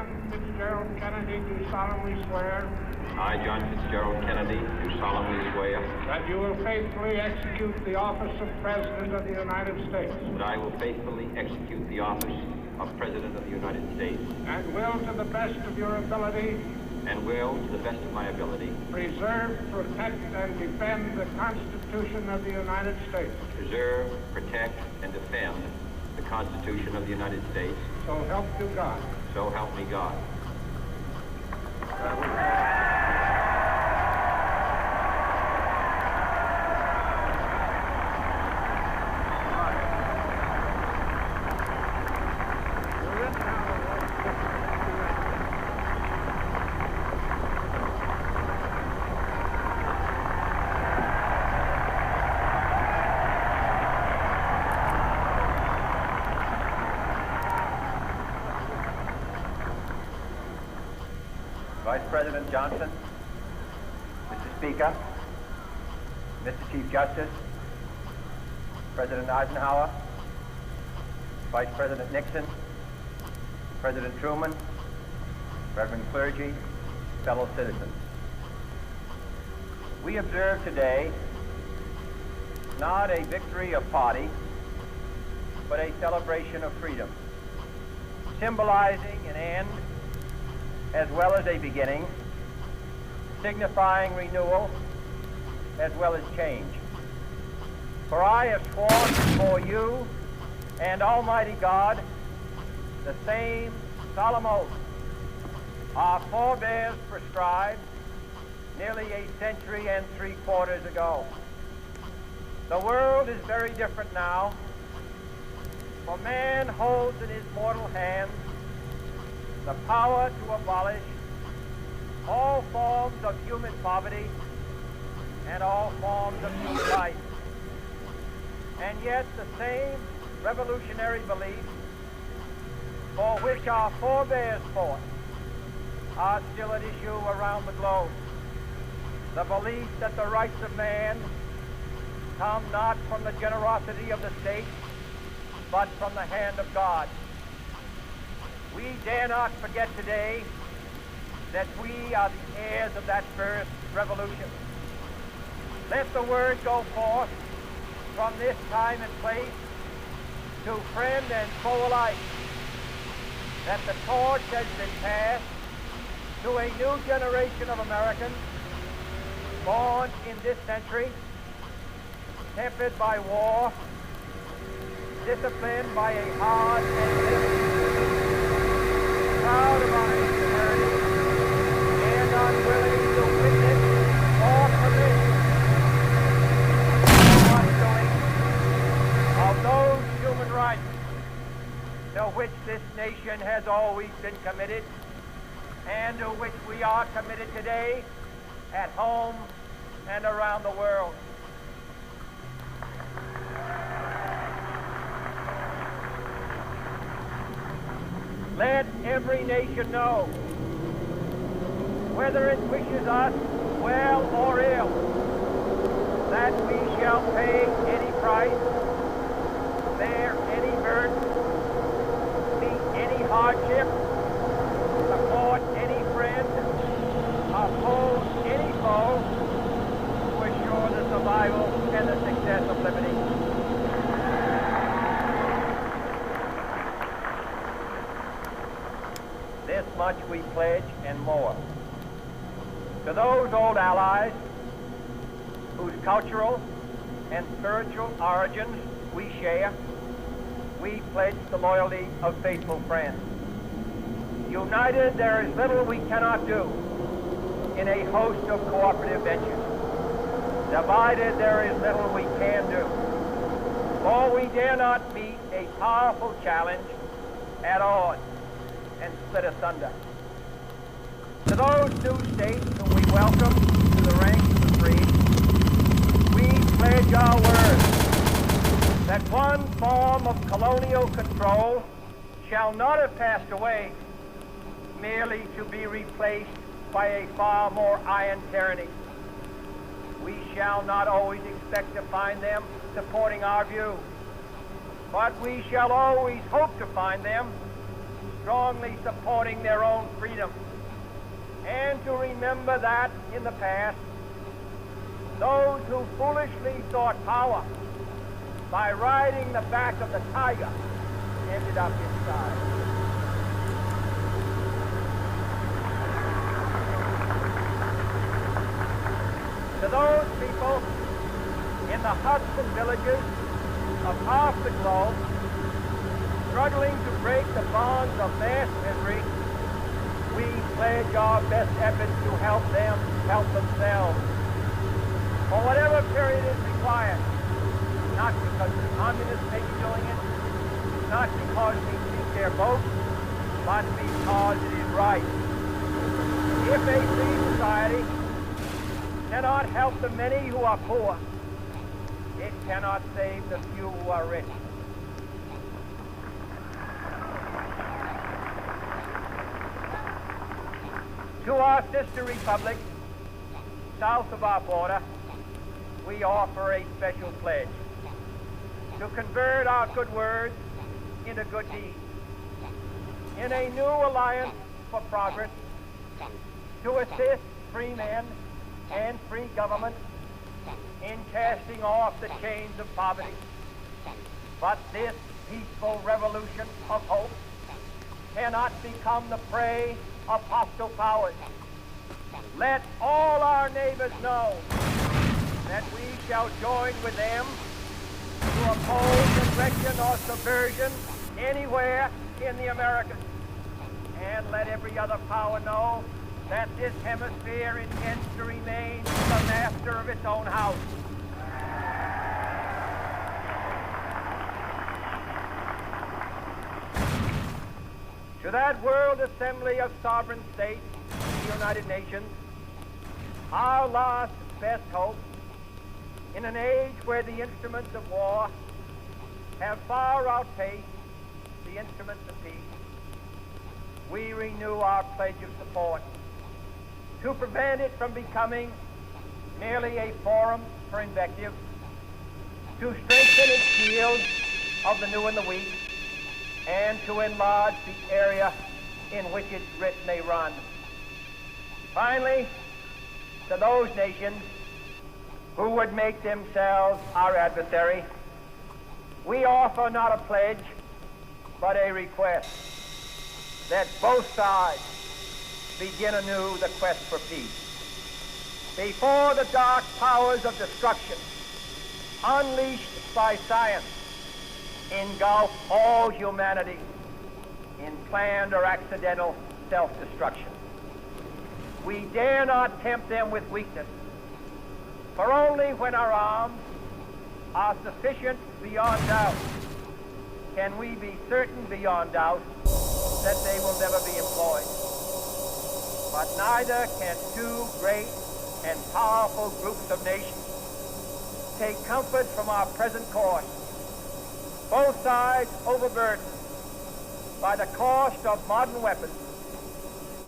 John Fitzgerald Kennedy, do solemnly swear I, John Fitzgerald Kennedy, do solemnly swear that you will faithfully execute the office of President of the United States that I will faithfully execute the office of President of the United States and will, to the best of your ability, and will, to the best of my ability, preserve, protect, and defend the Constitution of the United States. preserve, protect, and defend the Constitution of the United States. So help you God. So help me God. Vice President Johnson, Mr. Speaker, Mr. Chief Justice, President Eisenhower, Vice President Nixon, President Truman, Reverend clergy, fellow citizens. We observe today not a victory of party, but a celebration of freedom, symbolizing an end as well as a beginning, signifying renewal as well as change. For I have sworn before you and Almighty God the same solemn oath our forebears prescribed nearly a century and 3/4 ago. The world is very different now, for man holds in his mortal hands the power to abolish all forms of human poverty and all forms of human life. And yet the same revolutionary beliefs for which our forebears fought are still at issue around the globe. The belief that the rights of man come not from the generosity of the state, but from the hand of God. We dare not forget today that we are the heirs of that first revolution. Let the word go forth from this time and place to friend and foe alike that the torch has been passed to a new generation of Americans born in this century, tempered by war, disciplined by a hard and proud of our ingenuity and unwilling to witness or permit the undoing of those human rights to which this nation has always been committed and to which we are committed today at home and around the world. Let every nation know, whether it wishes us well or ill, that we shall pay any price, bear any burden, meet any hardship, support any friend, oppose any foe, to assure the survival and the success of liberty. This much we pledge and more. To those old allies whose cultural and spiritual origins we share, we pledge the loyalty of faithful friends. United, there is little we cannot do in a host of cooperative ventures. Divided, there is little we can do. For we dare not meet a powerful challenge at odds and split asunder. To those new states whom we welcome to the ranks of the free, we pledge our word that one form of colonial control shall not have passed away merely to be replaced by a far more iron tyranny. We shall not always expect to find them supporting our view, but we shall always hope to find them strongly supporting their own freedom, and to remember that in the past, those who foolishly sought power by riding the back of the tiger ended up inside. To those people in the huts and villages of half the globe struggling to break the bonds of mass misery, we pledge our best efforts to help them help themselves for whatever period is required, not because the communists may be doing it, not because we seek their vote, but because it is right. If a free society cannot help the many who are poor, it cannot save the few who are rich. To our sister republic, south of our border, we offer a special pledge to convert our good words into good deeds, in a new alliance for progress, to assist free men and free government in casting off the chains of poverty. But this peaceful revolution of hope cannot become the prey of hostile powers. Let all our neighbors know that we shall join with them to oppose aggression or subversion anywhere in the Americas. And let every other power know that this hemisphere intends to remain the master of its own house. To that World Assembly of Sovereign States, the United Nations, our last best hope, in an age where the instruments of war have far outpaced the instruments of peace, we renew our pledge of support to prevent it from becoming merely a forum for invective, to strengthen its shield of the new and the weak, and to enlarge the area in which its writ may run. Finally, to those nations who would make themselves our adversary, we offer not a pledge, but a request that both sides begin anew the quest for peace. Before the dark powers of destruction, unleashed by science, engulf all humanity in planned or accidental self-destruction. We dare not tempt them with weakness, for only when our arms are sufficient beyond doubt can we be certain beyond doubt that they will never be employed. But neither can two great and powerful groups of nations take comfort from our present course, both sides overburdened by the cost of modern weapons